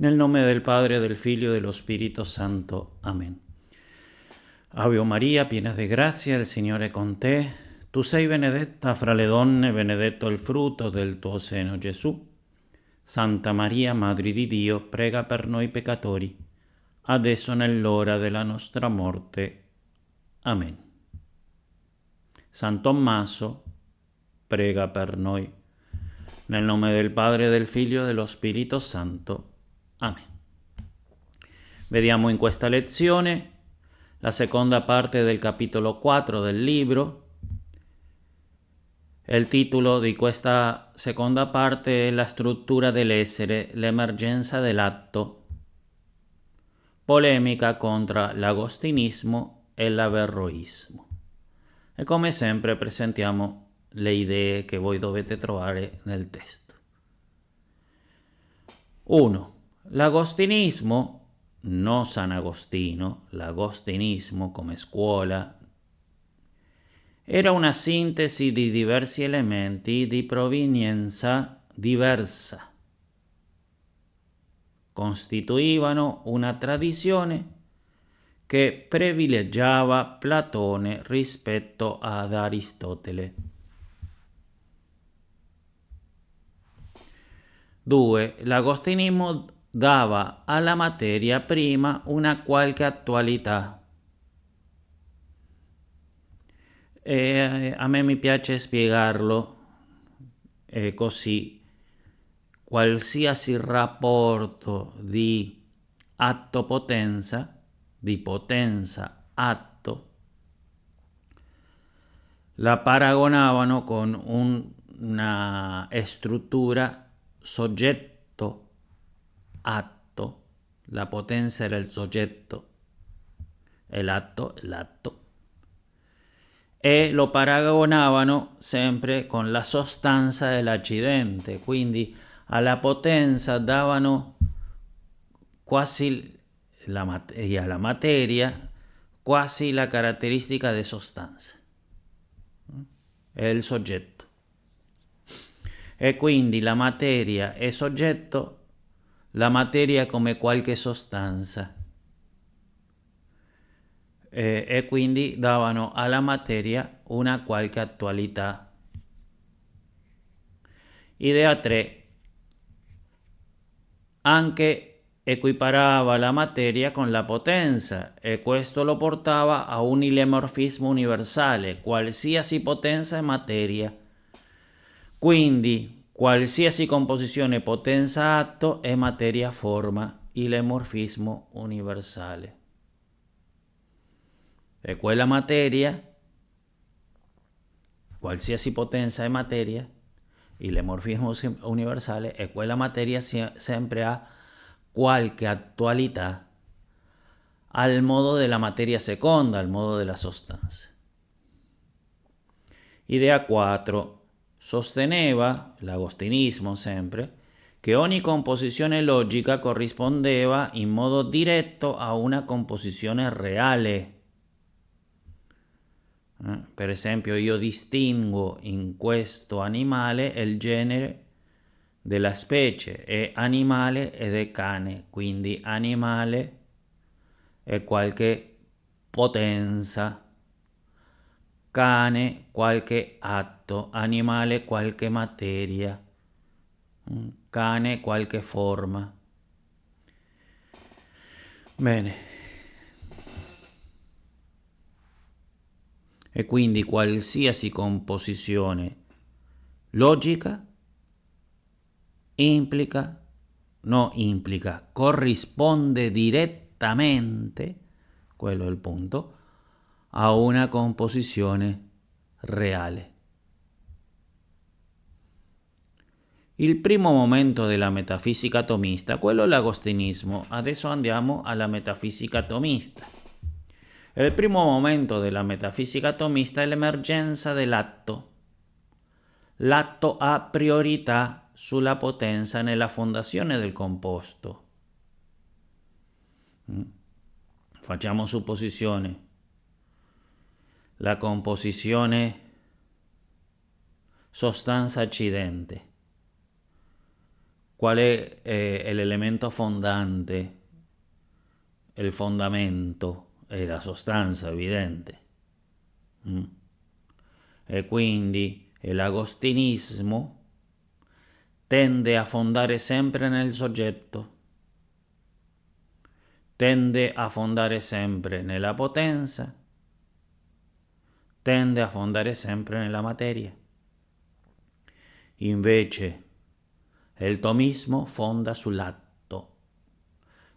Nel nome del Padre, del Figlio e dello Spirito Santo. Amen. Ave Maria, piena di grazia, il Signore è con te. Tu sei benedetta fra le donne, benedetto il frutto del tuo seno, Gesù. Santa Maria, Madre di Dio, prega per noi peccatori, adesso nell'ora della nostra morte. Amen. San Tommaso, prega per noi. Nel nome del Padre, del Figlio e dello Spirito Santo. Amen. Vediamo in questa lezione la seconda parte del capitolo 4 del libro. Il titolo di questa seconda parte è La struttura dell'essere, l'emergenza dell'atto, polemica contro l'agostinismo e l'averroismo. E come sempre presentiamo le idee che voi dovete trovare nel testo. 1. L'agostinismo, non San Agostino, l'agostinismo come scuola, era una sintesi di diversi elementi di provenienza diversa. Costituivano una tradizione che privilegiava Platone rispetto ad Aristotele. 2. L'agostinismo dava alla materia prima una qualche attualità. E a me mi piace spiegarlo così. Qualsiasi rapporto di atto-potenza, di potenza-atto, la paragonavano con una struttura soggetto-atto. La potenza era il soggetto e l'atto l'atto. E lo paragonavano sempre con la sostanza dell'accidente, quindi alla potenza davano quasi la materia quasi la caratteristica di sostanza, è il soggetto. E quindi la materia è soggetto, la materia come qualche sostanza. E quindi davano alla materia una qualche attualità. Idea 3. Anche equiparava la materia con la potenza e questo lo portava a un ilemorfismo universale, qualsiasi potenza è materia. Quindi qualsiasi composizione potenza-atto è materia-forma, ilemorfismo universale. E quella materia, qualsiasi potenza è materia, ilemorfismo universale, e quella materia sempre ha qualche attualità al modo della materia seconda, al modo della sostanza. Idea 4. Sosteneva, l'agostinismo sempre, che ogni composizione logica corrispondeva in modo diretto a una composizione reale. Per esempio, io distingo in questo animale il genere della specie, è animale ed è cane, quindi animale è qualche potenza, cane qualche atto, animale qualche materia, cane qualche forma. Bene. E quindi qualsiasi composizione logica corrisponde direttamente, quello è il punto, a una composizione reale. Il primo momento della metafisica atomista, quello è l'agostinismo. Adesso andiamo alla metafisica atomista. Il primo momento della metafisica atomista è l'emergenza dell'atto. L'atto ha priorità sulla potenza nella fondazione del composto. Facciamo supposizione. La composizione sostanza accidente. qual è l'elemento fondante, il fondamento è la sostanza, evidente. E quindi l'agostinismo tende a fondare sempre nel soggetto, tende a fondare sempre nella potenza, tende a fondare sempre nella materia. Invece il tomismo fonda sull'atto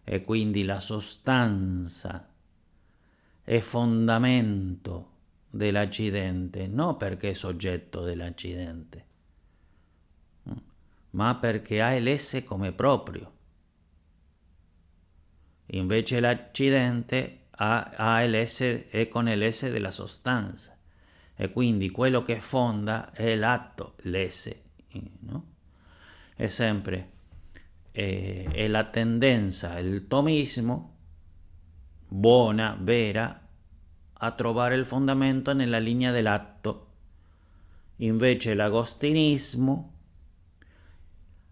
e quindi la sostanza è fondamento dell'accidente, non perché è soggetto dell'accidente, ma perché ha l'esse come proprio. Invece l'accidente ha l'esse, è con l'esse della sostanza, e quindi quello che fonda è l'atto, l'esse, no? È sempre è la tendenza, il tomismo, buona, vera, a trovare il fondamento nella linea dell'atto. Invece l'agostinismo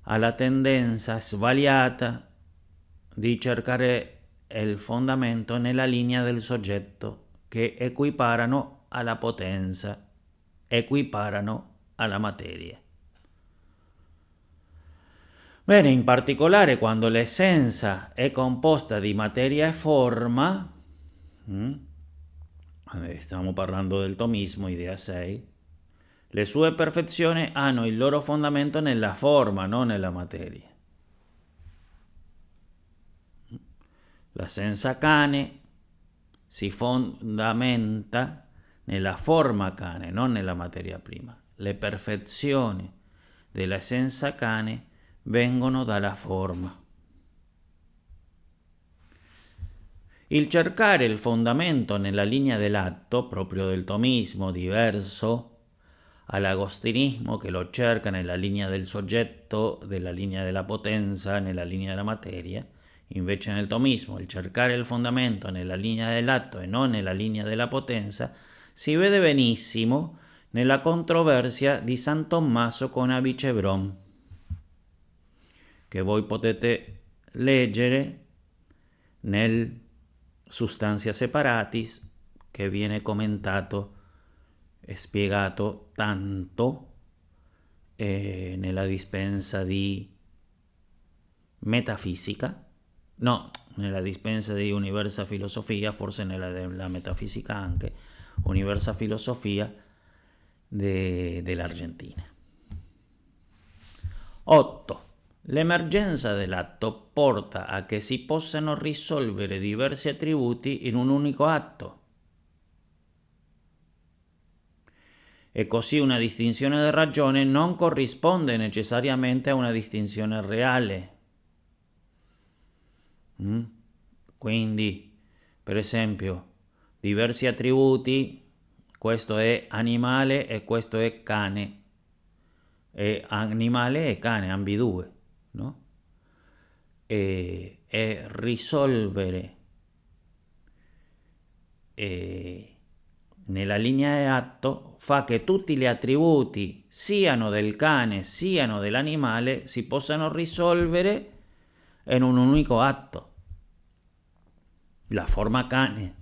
ha la tendenza sbagliata di cercare il fondamento nella linea del soggetto, che equiparano alla potenza, equiparano alla materia. Bene, in particolare quando l'essenza è composta di materia e forma, stiamo parlando del tomismo, idea 6, le sue perfezioni hanno il loro fondamento nella forma, non nella materia. La senza cane si fondamenta nella forma cane, non nella materia prima. Le perfezioni della senza cane vengono dalla forma. Il cercare il fondamento nella linea dell'atto, proprio del tomismo, diverso all'agostinismo che lo cerca nella linea del soggetto, della linea della potenza, nella linea della materia. Invece nel tomismo il cercare il fondamento nella linea dell'atto e non nella linea della potenza si vede benissimo nella controversia di San Tommaso con Avicebron, che voi potete leggere nel Substantia Separatis, che viene commentato e spiegato tanto nella dispensa di metafisica, no, nella dispensa di Universa Filosofia, forse nella della metafisica anche, Universa Filosofia dell'Argentina. 8. L'emergenza dell'atto porta a che si possano risolvere diversi attributi in un unico atto. E così una distinzione di ragione non corrisponde necessariamente a una distinzione reale. Quindi, per esempio, diversi attributi, questo è animale e questo è cane. È animale e cane, ambidue, no? E risolvere nella linea di atto fa che tutti gli attributi, siano del cane siano dell'animale, si possano risolvere in un unico atto. La forma cane,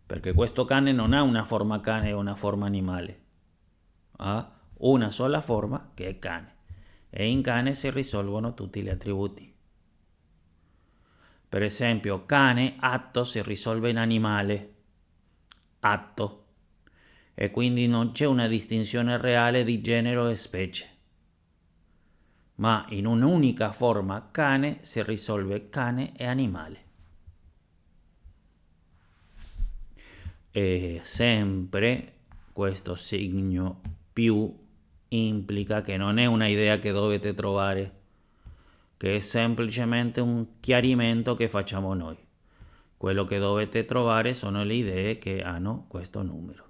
perché questo cane non ha una forma cane e una forma animale, ha una sola forma che è cane, e in cane si risolvono tutti gli attributi. Per esempio, cane, atto, si risolve in animale, atto, e quindi non c'è una distinzione reale di genere e specie, ma in un'unica forma cane si risolve cane e animale. E sempre questo segno più implica che non è una idea che dovete trovare, che è semplicemente un chiarimento che facciamo noi. Quello che dovete trovare sono le idee che hanno questo numero.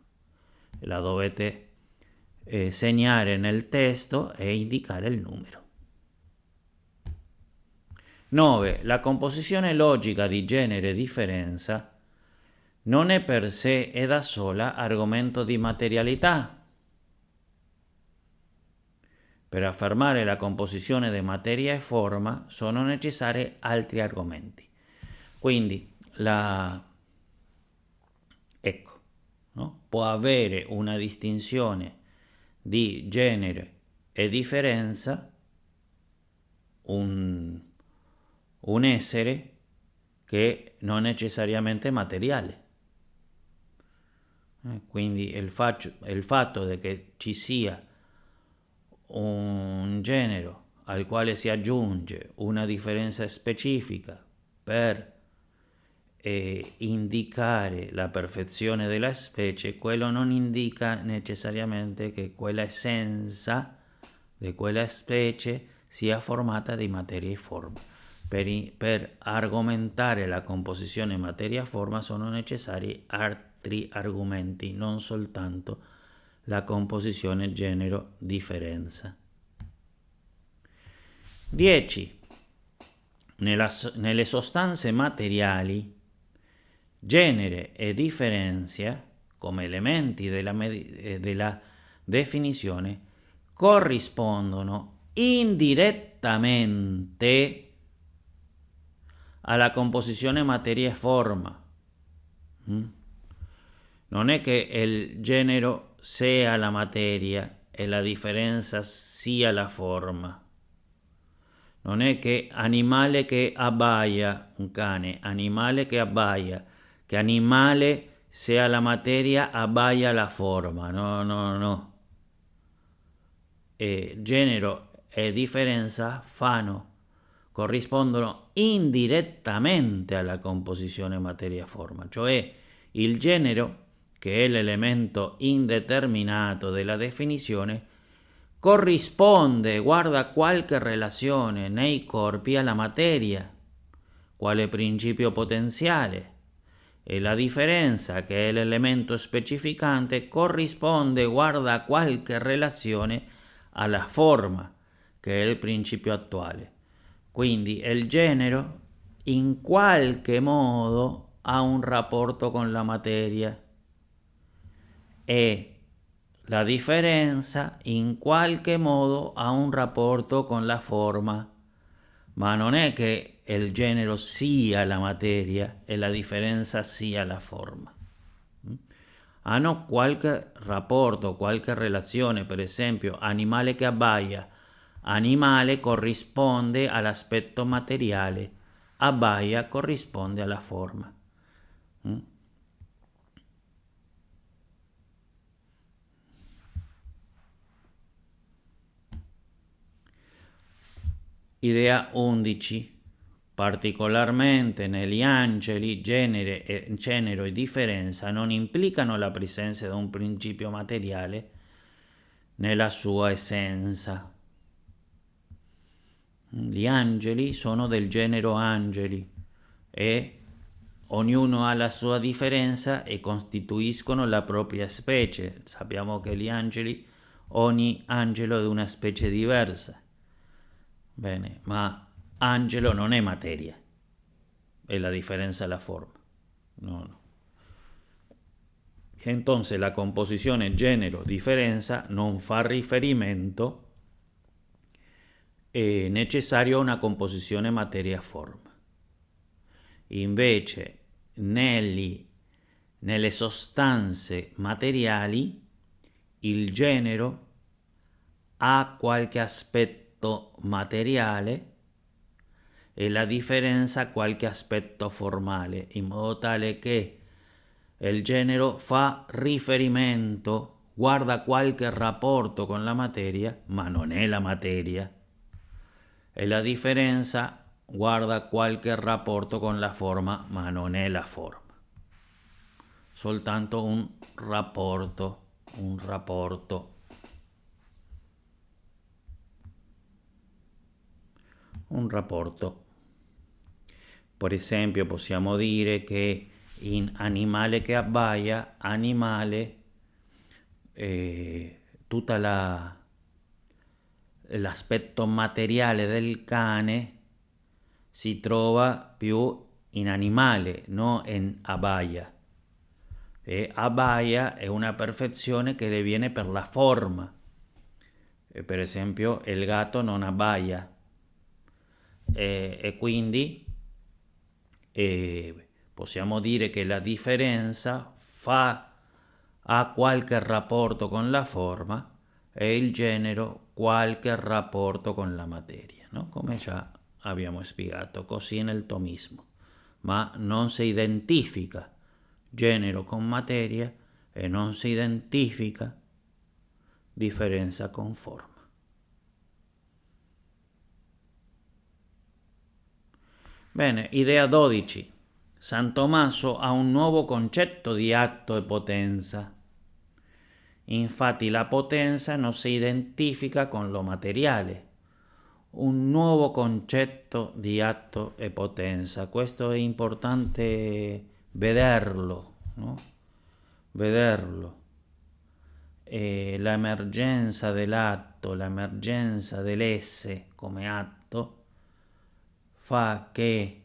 La dovete segnare nel testo e indicare il numero. 9. La composizione logica di genere e differenza non è per sé e da sola argomento di materialità, Per affermare la composizione di materia e forma sono necessari altri argomenti. Quindi ecco, no? Può avere una distinzione di genere e differenza un essere che non necessariamente materiale. Quindi il fatto di che ci sia un genere al quale si aggiunge una differenza specifica per indicare la perfezione della specie, quello non indica necessariamente che quella essenza di quella specie sia formata di materia e forma. Per argomentare la composizione materia e forma sono necessari altri argomenti, non soltanto la composizione genero-differenza. 10. Nelle sostanze materiali, genere e differenza, come elementi della definizione, corrispondono indirettamente alla composizione materia e forma. Non è che il genere sia la materia e la differenza sia la forma. Non è che animale che abbaia, un cane, animale che abbaia, che animale sia la materia abbaia la forma. No. E genere e differenza corrispondono indirettamente alla composizione materia-forma, cioè il genere, che è l'elemento indeterminato della definizione, corrisponde, guarda qualche relazione nei corpi alla materia, quale principio potenziale, e la differenza, che è l'elemento specificante, corrisponde, guarda qualche relazione alla forma, che è il principio attuale. Quindi il genere in qualche modo ha un rapporto con la materia e la differenza in qualche modo ha un rapporto con la forma, ma non è che il genere sia la materia e la differenza sia la forma. Hanno qualche rapporto, qualche relazione. Per esempio, animale che abbaia, animale corrisponde all'aspetto materiale, abbaia corrisponde alla forma. Idea 11. Particolarmente negli angeli, genere e differenza non implicano la presenza di un principio materiale nella sua essenza. Gli angeli sono del genere angeli e ognuno ha la sua differenza e costituiscono la propria specie. Sappiamo che gli angeli, ogni angelo è di una specie diversa. Bene, ma angelo non è materia, è la differenza la forma. No. Entonces la composizione genero-differenza non fa riferimento è necessario una composizione materia-forma. Invece nelle sostanze materiali il genere ha qualche aspetto materiale e la differenza qualche aspetto formale, in modo tale che il genere fa riferimento, guarda qualche rapporto con la materia, ma non è la materia. E la differenza guarda qualche rapporto con la forma, ma non è la forma. Soltanto un rapporto. Per esempio possiamo dire che in animale che abbaia, animale, tutta l'aspetto materiale del cane si trova più in animale, non in abbaia. E abbaia è una perfezione che le viene per la forma. per esempio il gatto non abbaia, e quindi possiamo dire che la differenza ha qualche rapporto con la forma e il genere qualche rapporto con la materia, no? Come già abbiamo spiegato, così nel tomismo, ma non si identifica genere con materia e non si identifica differenza con forma. Bene, idea 12. San Tommaso ha un nuovo concetto di atto e potenza. Infatti la potenza non si identifica con lo materiale. Un nuovo concetto di atto e potenza. Questo è importante vederlo, no? Vederlo. L'emergenza dell'atto, l'emergenza dell'esse come atto, fa che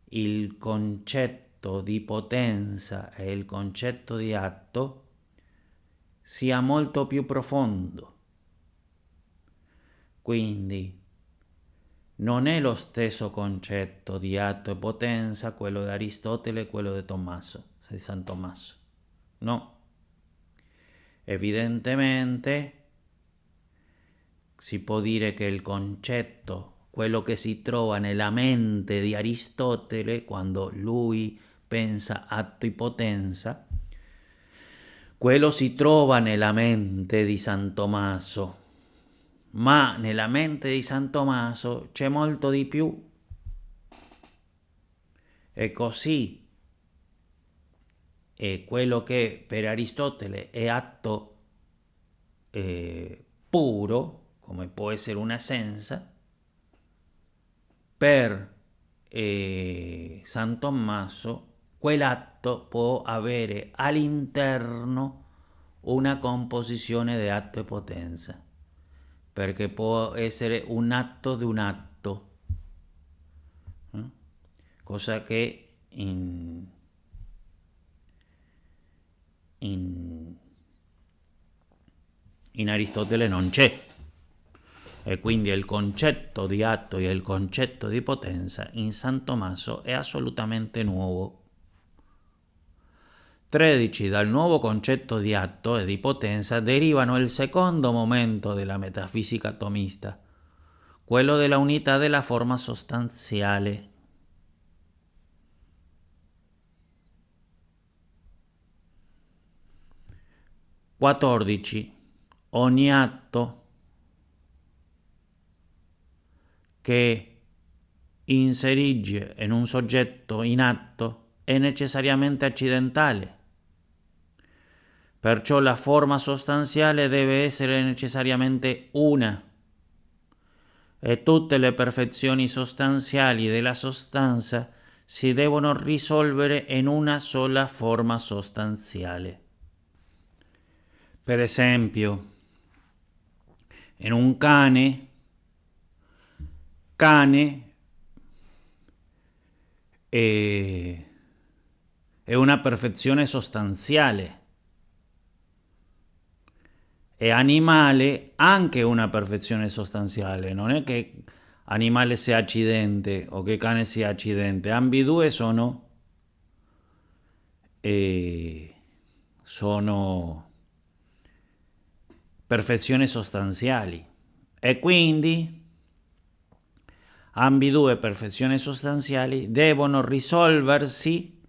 il concetto di potenza e il concetto di atto sia molto più profondo. Quindi non è lo stesso concetto di atto e potenza quello di Aristotele e quello di Tommaso, di San Tommaso. No. Evidentemente si può dire che il concetto, quello che si trova nella mente di Aristotele quando lui pensa atto e potenza, quello si trova nella mente di San Tommaso, ma nella mente di San Tommaso c'è molto di più. E così è quello che per Aristotele è atto puro, come può essere una essenza, per San Tommaso quell'atto può avere all'interno una composizione di atto e potenza, perché può essere un atto di un atto, cosa che in Aristotele non c'è. E quindi il concetto di atto e il concetto di potenza in San Tommaso è assolutamente nuovo. 13. Dal nuovo concetto di atto e di potenza derivano il secondo momento della metafisica tomista, quello della unità della forma sostanziale. (14) Ogni atto che inserisce in un soggetto in atto è necessariamente accidentale. Perciò la forma sostanziale deve essere necessariamente una, e tutte le perfezioni sostanziali della sostanza si devono risolvere in una sola forma sostanziale. Per esempio, in un cane è una perfezione sostanziale. E animale anche una perfezione sostanziale, non è che animale sia accidente o che cane sia accidente, ambidue sono perfezioni sostanziali e quindi ambidue perfezioni sostanziali devono risolversi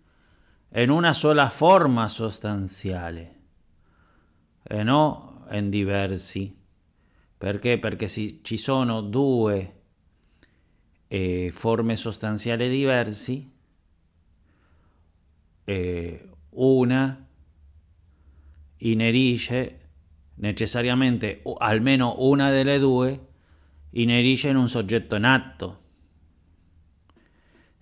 in una sola forma sostanziale e non in diversi. Perché? Perché ci sono due forme sostanziali diversi, una inerisce necessariamente, o almeno una delle due, inerisce in un soggetto in atto.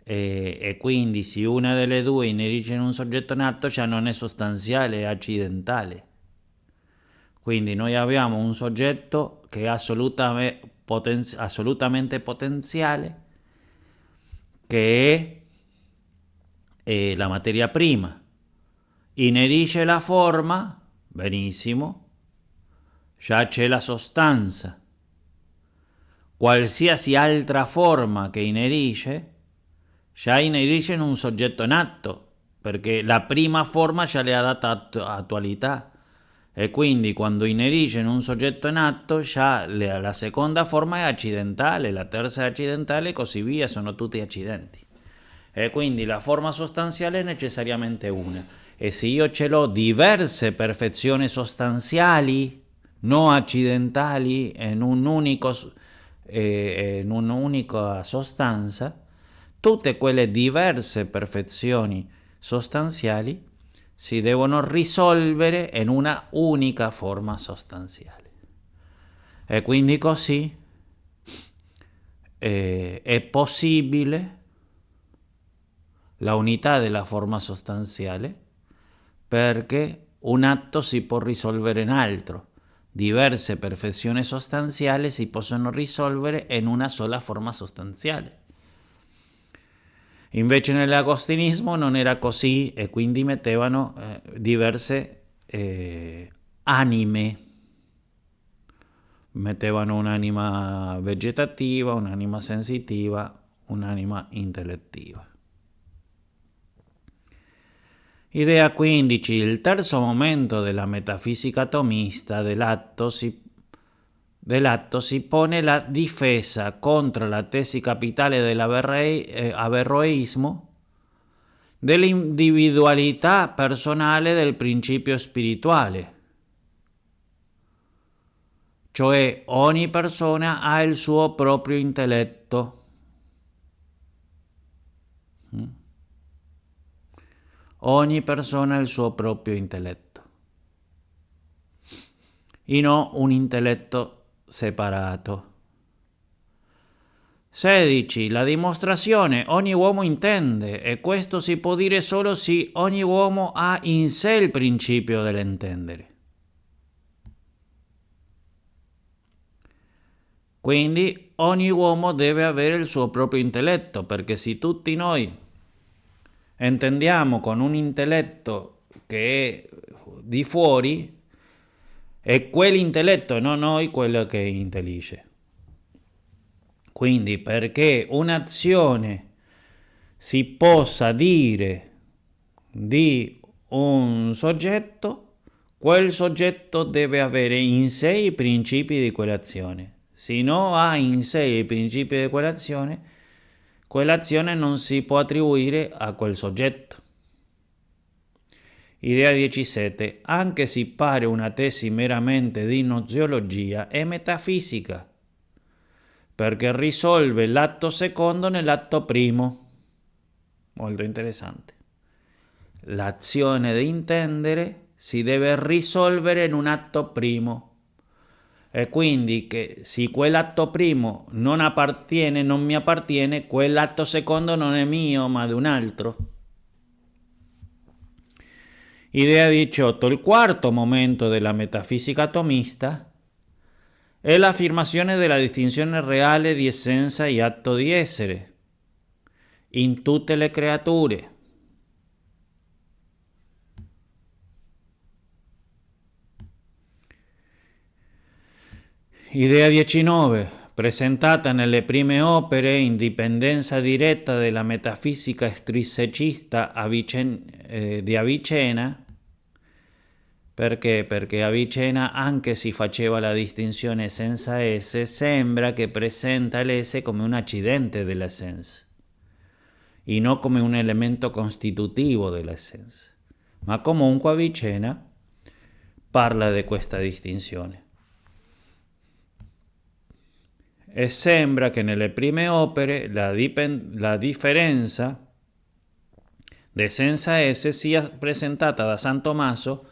E quindi se una delle due inerisce in un soggetto in atto, già non è sostanziale, è accidentale. Quindi noi abbiamo un soggetto che è assolutamente potenziale, che è la materia prima. Inerisce la forma, benissimo, già c'è la sostanza. Qualsiasi altra forma che inerisce, già inerisce in un soggetto in atto, perché la prima forma già le ha dato attualità. E quindi quando inerisce in un soggetto in atto, già la seconda forma è accidentale, la terza è accidentale e così via, sono tutti accidenti. E quindi la forma sostanziale è necessariamente una. E se io ce l'ho diverse perfezioni sostanziali, non accidentali, in un'unica sostanza, tutte quelle diverse perfezioni sostanziali si devono risolvere in una unica forma sostanziale. E quindi così è possibile la unità della forma sostanziale perché un atto si può risolvere in altro. Diverse perfezioni sostanziali si possono risolvere in una sola forma sostanziale. Invece nell'agostinismo non era così e quindi mettevano diverse anime. Mettevano un'anima vegetativa, un'anima sensitiva, un'anima intellettiva. Idea 15. Il terzo momento della metafisica atomista dell'atto si pone la difesa contro la tesi capitale dell'averroismo dell'individualità personale del principio spirituale. Cioè ogni persona ha il suo proprio intelletto. Ogni persona ha il suo proprio intelletto. E non un intelletto separato. 16. La dimostrazione. Ogni uomo intende, e questo si può dire solo se ogni uomo ha in sé il principio dell'intendere. Quindi ogni uomo deve avere il suo proprio intelletto, perché se tutti noi intendiamo con un intelletto che è di fuori, è quell'intelletto, non noi, quello che intellisce. Quindi perché un'azione si possa dire di un soggetto, quel soggetto deve avere in sé i principi di quell'azione. Se non ha in sé i principi di quell'azione non si può attribuire a quel soggetto. Idea 17. Anche se pare una tesi meramente di noziologia, è metafisica, perché risolve l'atto secondo nell'atto primo. Molto interessante. L'azione di intendere si deve risolvere in un atto primo. E quindi che se quell'atto primo non mi appartiene, quell'atto secondo non è mio, ma di un altro. Idea 18. Il quarto momento della metafisica atomista è l'affermazione della distinzione reale di essenza e atto di essere in tutte le creature. Idea 19, presentata nelle prime opere Indipendenza diretta della metafisica estrinsecista di Avicena. Perché? Perché Avicena, anche se faceva la distinzione senza esse, sembra che presenta l'esse come un accidente dell'essenza e non come un elemento costitutivo dell'essenza. Ma comunque Avicena parla di questa distinzione. E sembra che nelle prime opere la differenza di senza esse sia presentata da San Tommaso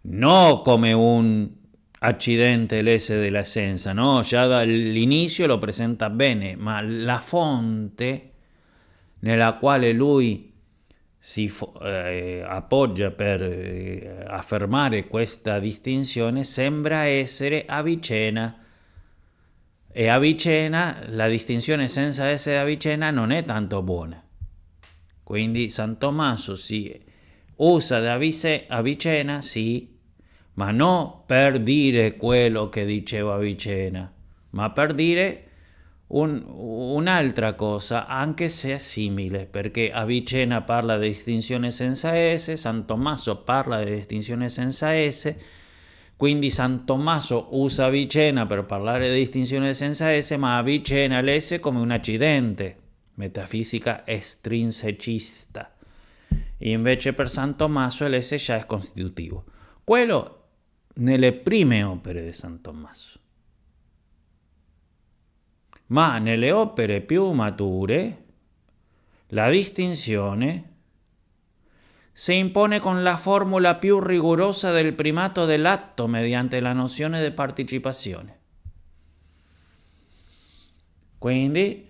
non come un accidente l'esse dell'essenza, no? Già dall'inizio lo presenta bene, ma la fonte nella quale lui si appoggia per affermare questa distinzione sembra essere Avicena. E Avicena, la distinzione senza essere Avicena non è tanto buona. Quindi San Tommaso si usa da Avicena, sì, ma non per dire quello che diceva Avicena, ma per dire un'altra cosa, anche se è simile, perché Avicena parla di distinzione senza S, San Tommaso parla di distinzione senza S, quindi San Tommaso usa Avicena per parlare di distinzione senza S, ma Avicena l'S come un accidente, metafisica estrinsecista. Invece per San Tommaso l'S già è costitutivo. Quello nelle prime opere di San Tommaso. Ma nelle opere più mature la distinzione si impone con la formula più rigorosa del primato dell'atto mediante la nozione di partecipazione. Quindi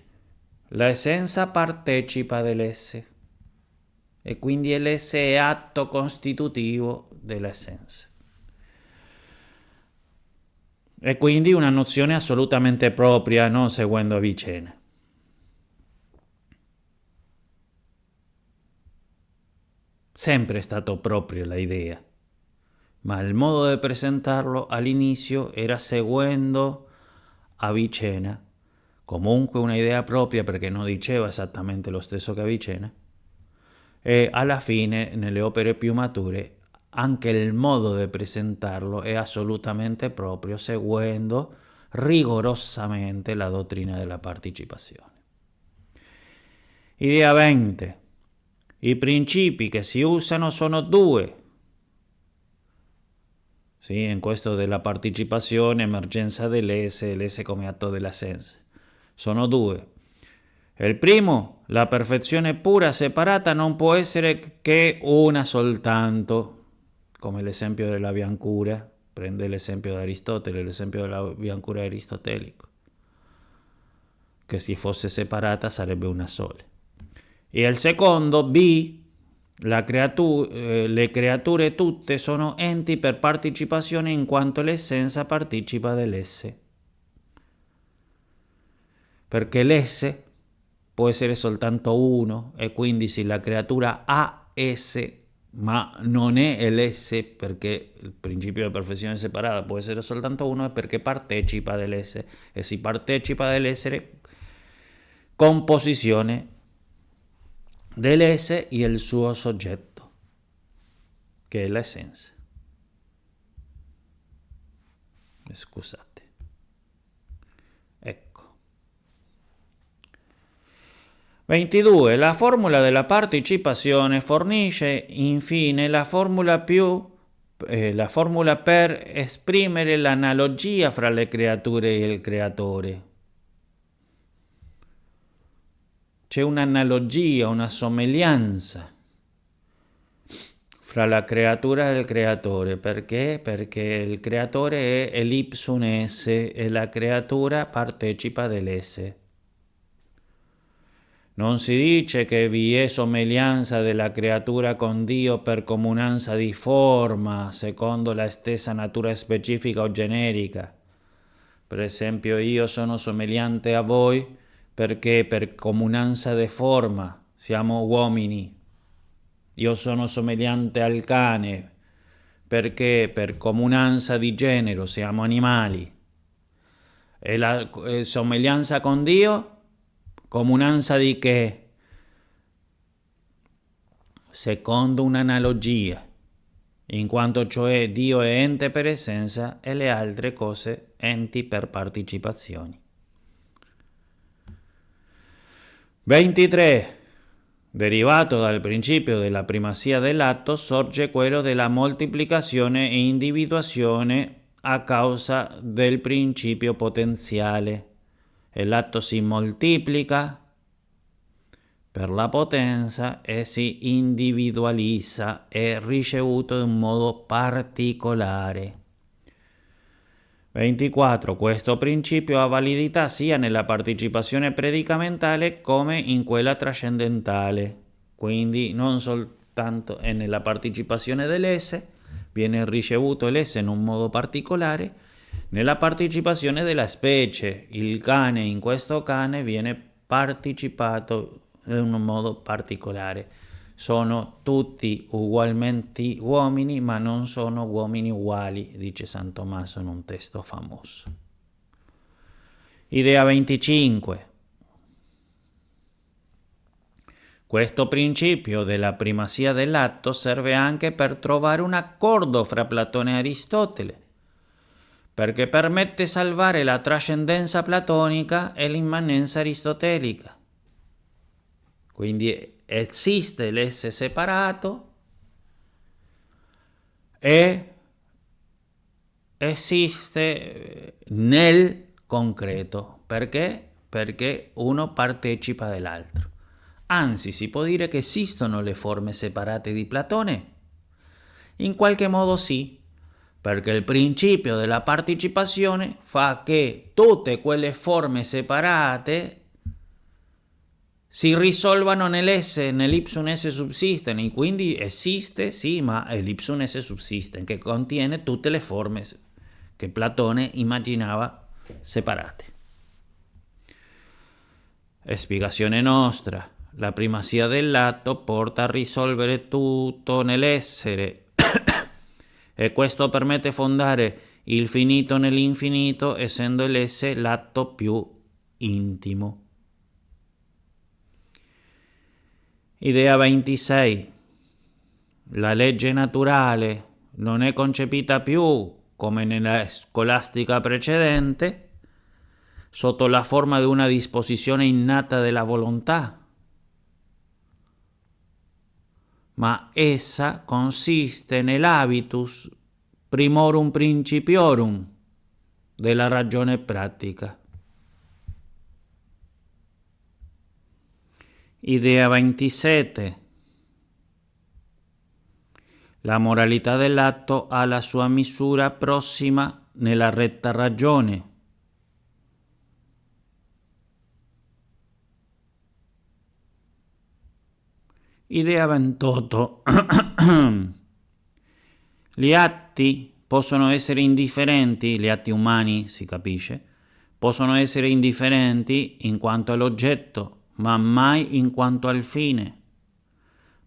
l'essenza partecipa dell'esse e quindi l'esse è atto costitutivo dell'essenza. E quindi una nozione assolutamente propria, non seguendo Avicena. Sempre è stato proprio la idea, ma il modo di presentarlo all'inizio era seguendo Avicena, comunque una idea propria perché non diceva esattamente lo stesso che Avicena, e alla fine nelle opere più mature anche il modo di presentarlo è assolutamente proprio, seguendo rigorosamente la dottrina della partecipazione. Idea 20. I principi che si usano sono due. Sì, in questo della partecipazione, emergenza dell'esse e l'esse come atto dell'assenza. Sono due. Il primo, la perfezione pura separata non può essere che una soltanto, come l'esempio della biancura, prende l'esempio di Aristotele, l'esempio della biancura aristotelico, che se fosse separata sarebbe una sola. E il secondo, B, le creature tutte sono enti per partecipazione in quanto l'essenza partecipa dell'esse. Perché l'esse può essere soltanto uno e quindi se la creatura ha S ma non è l'S perché il principio di perfezione separata può essere soltanto uno è perché partecipa dell'S e si partecipa dell'essere composizione dell'S e il suo soggetto che è l'essenza. Scusate. Ecco. 22. La formula della partecipazione fornisce infine la formula per esprimere l'analogia fra le creature e il creatore. C'è un'analogia, una somiglianza fra la creatura e il creatore. Perché? Perché il creatore è l'ipsum esse e la creatura partecipa dell'esse. Non si dice che vi è somiglianza della creatura con Dio per comunanza di forma, secondo la stessa natura specifica o generica. Per esempio, io sono somigliante a voi perché per comunanza di forma siamo uomini. Io sono somigliante al cane perché per comunanza di genere siamo animali. E la somiglianza con Dio? Comunanza di che? Secondo un'analogia, in quanto cioè Dio è ente per essenza e le altre cose enti per partecipazioni. 23. Derivato dal principio della primazia dell'atto sorge quello della moltiplicazione e individuazione a causa del principio potenziale. E l'atto si moltiplica per la potenza e si individualizza, è ricevuto in modo particolare. 24. Questo principio ha validità sia nella partecipazione predicamentale come in quella trascendentale, quindi non soltanto è nella partecipazione dell'esse, viene ricevuto l'esse in un modo particolare, nella partecipazione della specie, il cane in questo cane viene partecipato in un modo particolare. sono tutti ugualmente uomini, ma non sono uomini uguali, dice San Tommaso in un testo famoso. Idea 25. Questo principio della primazia dell'atto serve anche per trovare un accordo fra Platone e Aristotele, perché permette salvare la trascendenza platonica e l'immanenza aristotelica. Quindi esiste l'esse separato e esiste nel concreto. Perché? Perché uno partecipa dell'altro. Anzi, si può dire che esistono le forme separate di Platone? In qualche modo sì, perché il principio della partecipazione fa che tutte quelle forme separate si risolvano nell'esse, nell'ipsum esse subsistem, quindi esiste sì, ma è l'ipsum esse subsistem, che contiene tutte le forme che Platone immaginava separate. Spiegazione nostra: la primazia dell'atto porta a risolvere tutto nell'essere e questo permette fondare il finito nell'infinito, essendo l'esse l'atto più intimo. Idea 26. La legge naturale non è concepita più, come nella scolastica precedente, sotto la forma di una disposizione innata della volontà, ma essa consiste nell'habitus primorum principiorum della ragione pratica. Idea 27. La moralità dell'atto ha la sua misura prossima nella retta ragione. Idea 28. Gli atti possono essere indifferenti, gli atti umani si capisce, possono essere indifferenti in quanto all'oggetto, ma mai in quanto al fine.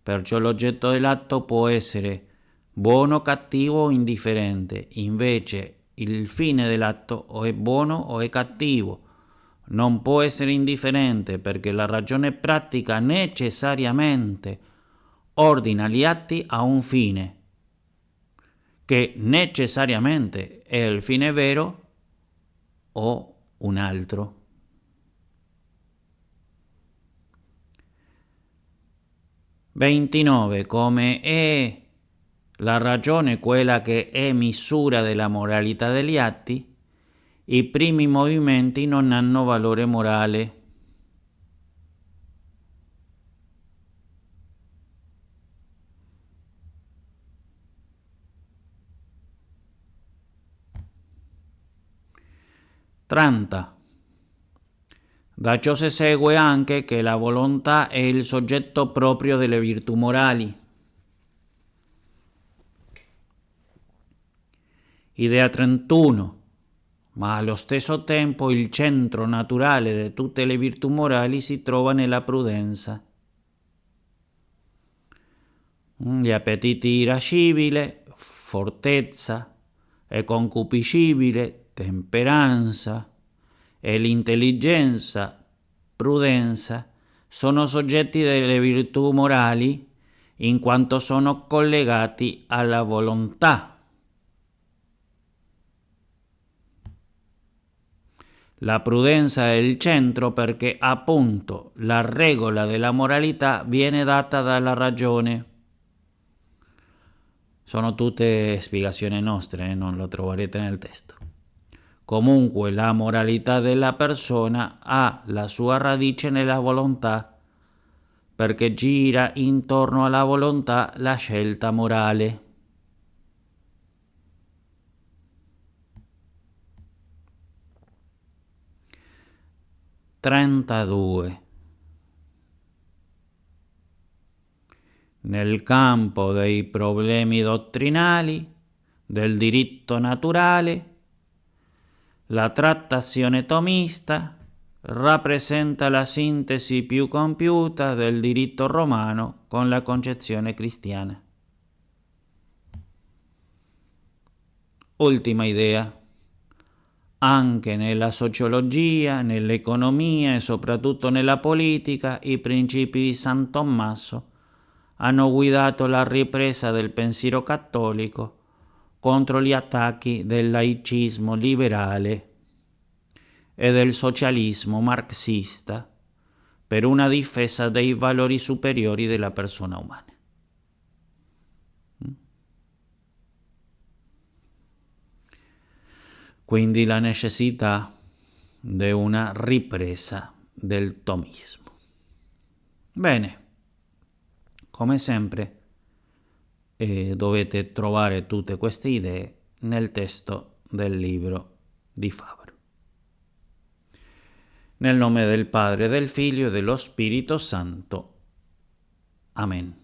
Perciò l'oggetto dell'atto può essere buono, cattivo o indifferente, invece il fine dell'atto o è buono o è cattivo. Non può essere indifferente perché la ragione pratica necessariamente ordina gli atti a un fine, che necessariamente è il fine vero o un altro. (29) Come è la ragione quella che è misura della moralità degli atti, i primi movimenti non hanno valore morale. (30) Da ciò si segue anche che la volontà è il soggetto proprio delle virtù morali. Idea 31. Ma allo stesso tempo il centro naturale di tutte le virtù morali si trova nella prudenza. Gli appetiti irascibile, fortezza, e concupiscibile, temperanza, e l'intelligenza, prudenza, sono soggetti delle virtù morali in quanto sono collegati alla volontà. La prudenza è il centro perché appunto la regola della moralità viene data dalla ragione. Sono tutte spiegazioni nostre, non lo troverete nel testo. Comunque la moralità della persona ha la sua radice nella volontà, perché gira intorno alla volontà la scelta morale. (32) Nel campo dei problemi dottrinali del diritto naturale, la trattazione tomista rappresenta la sintesi più compiuta del diritto romano con la concezione cristiana. Ultima idea. Anche nella sociologia, nell'economia e soprattutto nella politica, i principi di San Tommaso hanno guidato la ripresa del pensiero cattolico contro gli attacchi del laicismo liberale e del socialismo marxista per una difesa dei valori superiori della persona umana. Quindi la necessità di una ripresa del tomismo. Bene, come sempre dovete trovare tutte queste idee nel testo del libro di Fabro. Nel nome del Padre, del Figlio e dello Spirito Santo. Amen.